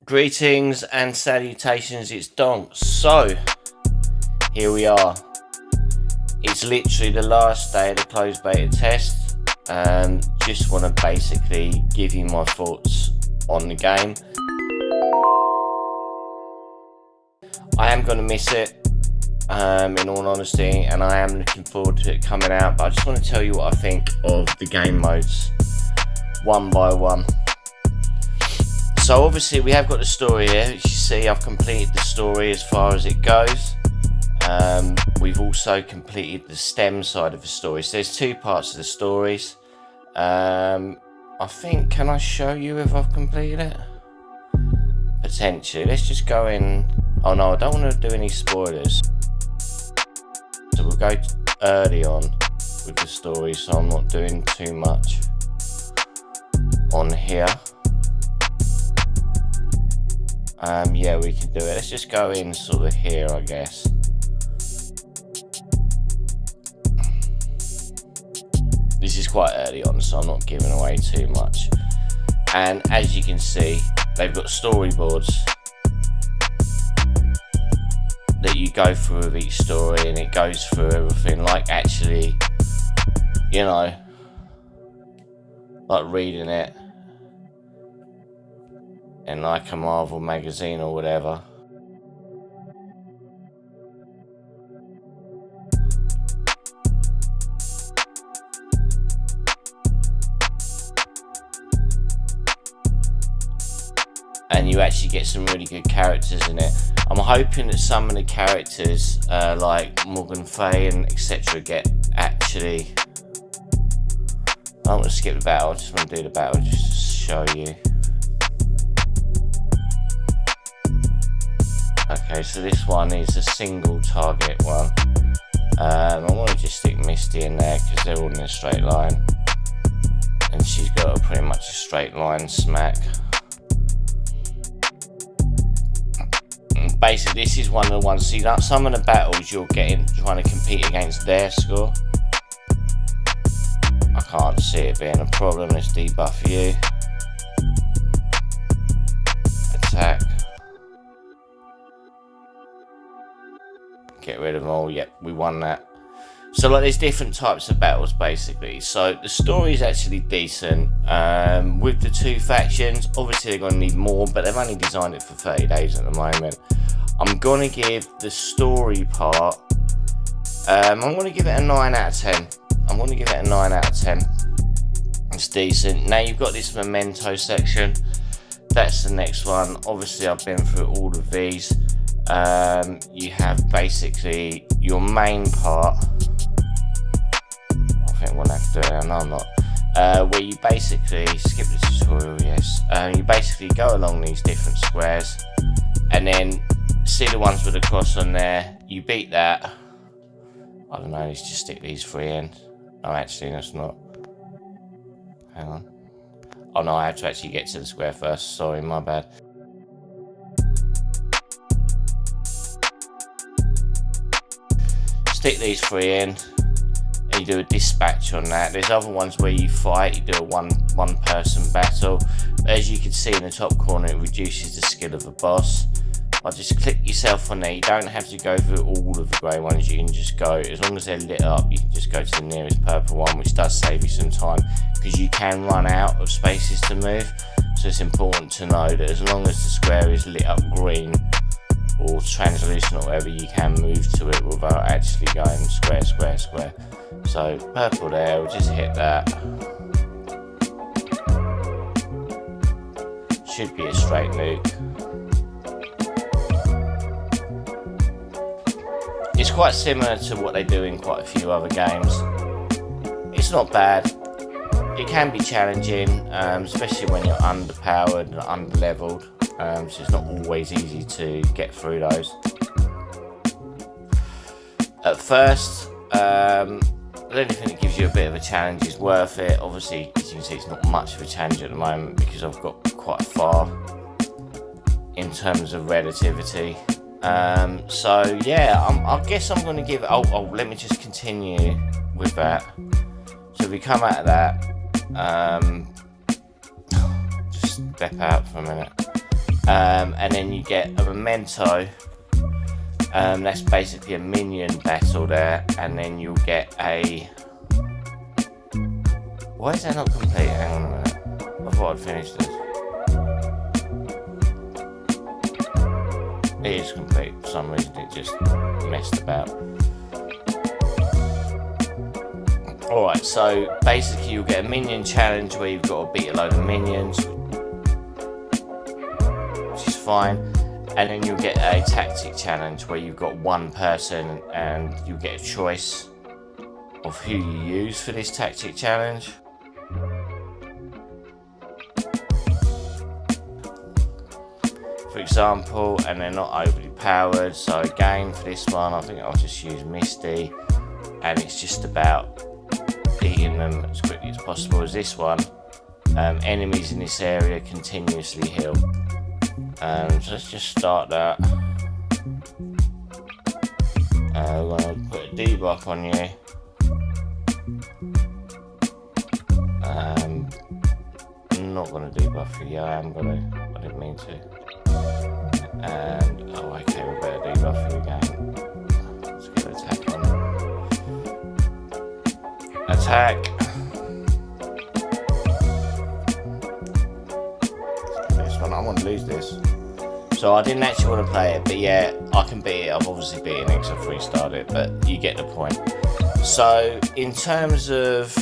Greetings and salutations, it's Donk. So, here we are. It's literally the last day of the closed beta test. Just want to basically give you my thoughts on the game. I am going to miss it, in all honesty, and I am looking forward to it coming out. But I just want to tell you what I think of the game modes, one by one. So obviously we have got the story here. As you see, I've completed the story as far as it goes. We've also completed the STEM side of the story. So there's two parts of the stories. I think, can I show you if I've completed it? Potentially. Let's just go in. Oh no, I don't want to do any spoilers. So we'll go early on with the story, so I'm not doing too much on here. Yeah, we can do it. Let's just go in sort of here, I guess. This is quite early on, so I'm not giving away too much. And as you can see, they've got storyboards that you go through with each story, and it goes through everything, like actually, you know, like reading it in like a Marvel magazine or whatever. And you actually get some really good characters in it. I'm hoping that some of the characters, like Morgan Fay and etc., get actually. I don't want to skip the battle. I just want to do the battle just to show you. Okay, so this one is a single target one. I want to just stick Misty in there because they're all in a straight line, and she's got pretty much a straight line smack. And basically, this is one of the ones. See, like some of the battles you're getting trying to compete against their score. I can't see it being a problem. Let's debuff you. Attack. Get rid of them all. Yep, we won that. So like, there's different types of battles basically. So the story is actually decent. With the two factions, obviously they're going to need more, but they've only designed it for 30 days at the moment. I'm going to give the story part, I'm going to give it a 9 out of 10. I'm going to give it a 9 out of 10. It's decent. Now you've got this memento section. That's the next one. Obviously I've been through all of these. You have basically your main part. I think I'm gonna have to do it. No, I'm not. Where you basically skip the tutorial. Yes. You basically go along these different squares, and then see the ones with the cross on there. You beat that. I don't know. Let's just stick these three in. No, actually, that's not. Hang on. Oh no, I have to actually get to the square first. Sorry, my bad. Stick these three in, and you do a dispatch on that. There's other ones where you fight, you do a one person battle. But as you can see in the top corner, it reduces the skill of the boss. I just click yourself on there. You don't have to go through all of the grey ones. You can just go, as long as they're lit up, you can just go to the nearest purple one, which does save you some time because you can run out of spaces to move. So it's important to know that as long as the square is lit up green or translucent or whatever, you can move to it without actually going square, square, square. So purple there, we'll just hit that. Should be a straight nuke. It's quite similar to what they do in quite a few other games. It's not bad. It can be challenging, especially when you're underpowered and under-leveled. So it's not always easy to get through those. At first, anything that gives you a bit of a challenge is worth it. Obviously, as you can see, it's not much of a challenge at the moment because I've got quite far in terms of relativity. So yeah, I guess I'm going to give it. Oh, let me just continue with that. So if we come out of that, just step out for a minute. And then you get a memento. That's basically a minion battle there, and then you'll get a... Why is that not complete? Hang on a minute. I thought I'd finished this. It is complete. For some reason it just messed about. Alright, so basically you'll get a minion challenge where you've got to beat a load of minions, which is fine. And then you'll get a tactic challenge where you've got one person and you get a choice of who you use for this tactic challenge. For example, and they're not overly powered. So again, for this one, I think I'll just use Misty, and it's just about beating them as quickly as possible. As this one, enemies in this area continuously heal. So let's just start that. We're going to put a debuff on you. I'm not going to debuff you. Yeah, I am going to. I didn't mean to. And oh, okay, we better debuff you again. Let's get an attack on. Attack. I want to lose this, so I didn't actually want to play it, but yeah, I can beat it. I've obviously beaten it because I free-started it, but you get the point. So in terms of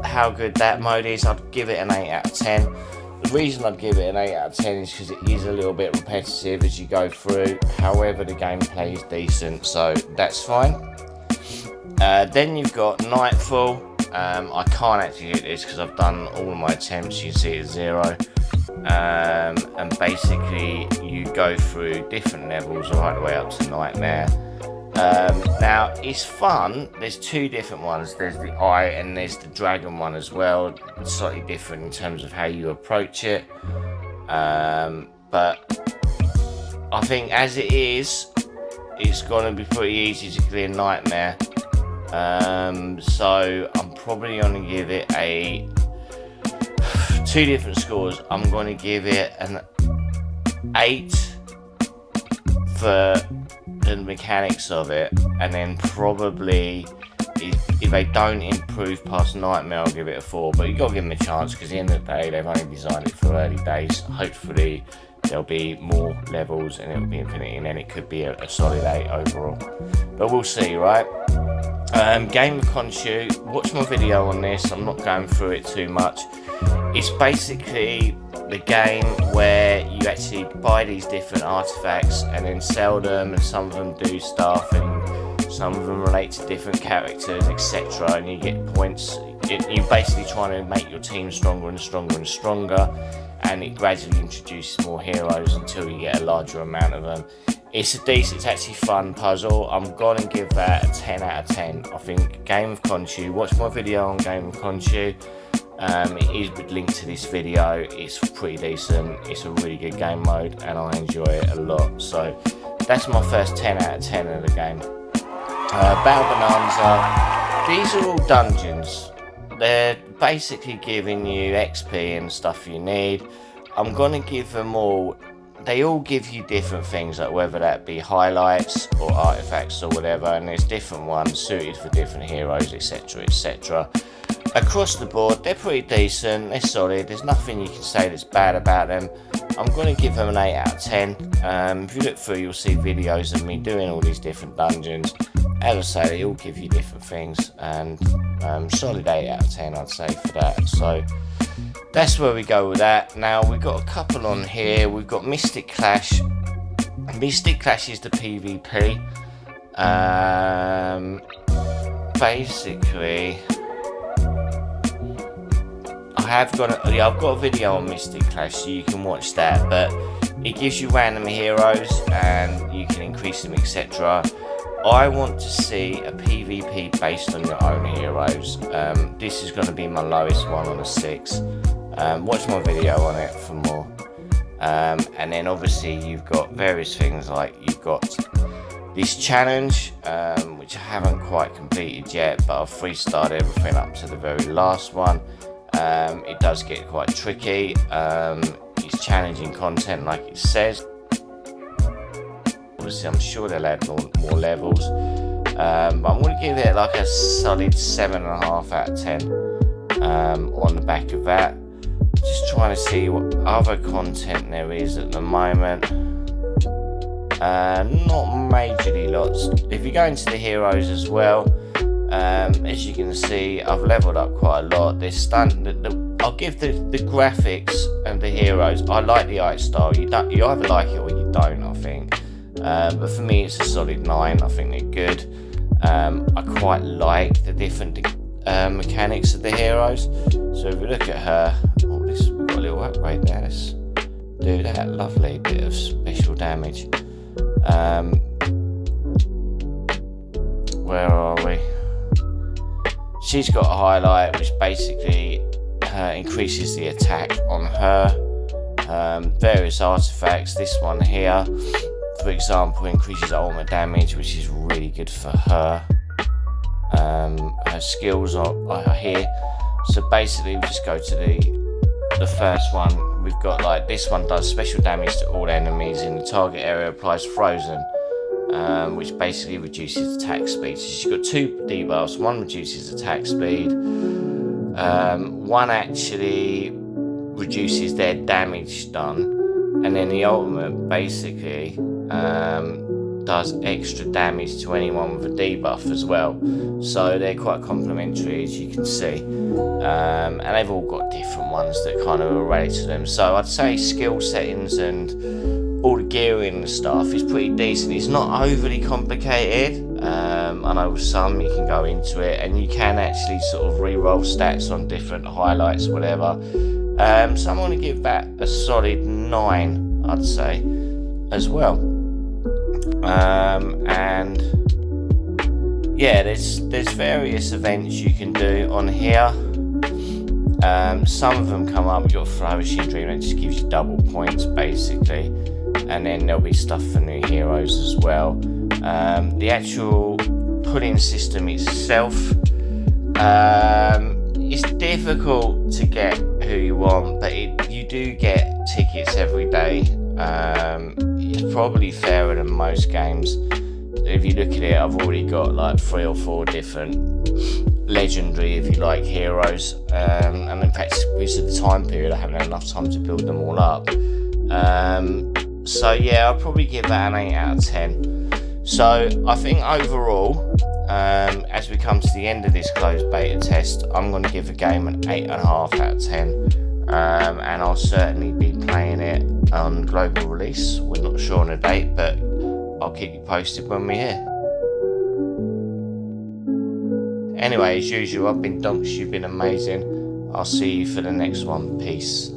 how good that mode is, I'd give it an 8 out of 10. The reason I'd give it an 8 out of 10 is because it is a little bit repetitive as you go through. However, the gameplay is decent, so that's fine. Then you've got Nightfall. I can't actually hit this because I've done all of my attempts. You can see it's 0. And basically you go through different levels right the way up to Nightmare. Now it's fun. There's two different ones. There's the Eye and there's the Dragon one as well. It's slightly different in terms of how you approach it, but I think as it is, it's going to be pretty easy to clear Nightmare. So I'm probably going to give it a two different scores. I'm going to give it an 8 for the mechanics of it, and then probably if they don't improve past Nightmare, I'll give it a 4. But you got to give them a chance because at the end of the day, they've only designed it for early days. Hopefully there'll be more levels and it'll be Infinity, and then it could be a solid 8 overall. But we'll see, right? Game of Khonshu. Watch my video on this. I'm not going through it too much. It's basically the game where you actually buy these different artifacts and then sell them, and some of them do stuff and some of them relate to different characters, etc. And you get points. You're basically trying to make your team stronger and stronger and stronger, and it gradually introduces more heroes until you get a larger amount of them. It's it's actually fun puzzle. I'm gonna give that a 10 out of 10. I think Game of Khonshu. Watch my video on Game of Khonshu. It is linked to this video. It's pretty decent. It's a really good game mode and I enjoy it a lot. So that's my first 10 out of 10 of the game. Battle Bonanza. These are all dungeons. They're basically giving you XP and stuff you need. I'm gonna give them all. They all give you different things, like whether that be highlights or artifacts or whatever, and there's different ones suited for different heroes, etc, etc. Across the board, they're pretty decent, they're solid, there's nothing you can say that's bad about them. I'm going to give them an 8 out of 10. If you look through, you'll see videos of me doing all these different dungeons. As I say, they all give you different things, and solid 8 out of 10 I'd say for that. So that's where we go with that. Now we've got a couple on here. We've got Mystic Clash. Mystic Clash is the PvP. Basically, I've got a video on Mystic Clash, so you can watch that. But it gives you random heroes and you can increase them, etc. I want to see a PvP based on your own heroes. This is going to be my lowest one on a 6. Watch my video on it for more. And then obviously you've got various things, like you've got this challenge, which I haven't quite completed yet, but I've free-started everything up to the very last one. It does get quite tricky. it's challenging content like it says. Obviously I'm sure they'll add more levels, but I'm going to give it like a solid 7.5 out of 10 on the back of that. Just trying to see what other content there is at the moment. Not majorly lots. If you go into the heroes as well, as you can see, I've leveled up quite a lot. I'll give the graphics and the heroes. I like the art style. You either like it or you don't, I think. But for me, it's a solid 9. I think they're good. I quite like the different mechanics of the heroes. So if we look at her, we've got a little upgrade there. Let's do that. Lovely bit of special damage. Where are we? She's got a highlight which basically increases the attack on her. Various artifacts. This one here, for example, increases ultimate damage, which is really good for her. Her skills are here. So basically we just go to the first one. We've got like this one does special damage to all enemies in the target area, applies frozen, which basically reduces attack speed. So she's got 2 debuffs. One reduces attack speed, one actually reduces their damage done, and then the ultimate basically does extra damage to anyone with a debuff as well. So they're quite complementary, as you can see, and they've all got different ones that kind of relate to them. So I'd say skill settings and all the gearing and stuff is pretty decent. It's not overly complicated. I know with some you can go into it and you can actually sort of re-roll stats on different highlights, whatever. So I'm going to give that a solid 9, I'd say, as well. And yeah, there's various events you can do on here. Some of them come up. You've got Flourishing Dream, that just gives you double points basically, and then there'll be stuff for new heroes as well. The actual pulling system itself, it's difficult to get who you want, but you do get tickets every day. It's probably fairer than most games. If you look at it, I've already got like 3 or 4 different legendary, if you like, heroes, and in fact because of the time period I haven't had enough time to build them all up. So yeah, I'll probably give that an 8 out of 10. So I think overall, as we come to the end of this closed beta test, I'm going to give the game an 8.5 out of 10. And I'll certainly be playing it on global release. We're not sure on a date, but I'll keep you posted when we're here. Anyway, as usual, I've been Donks, you've been amazing. I'll see you for the next one. Peace.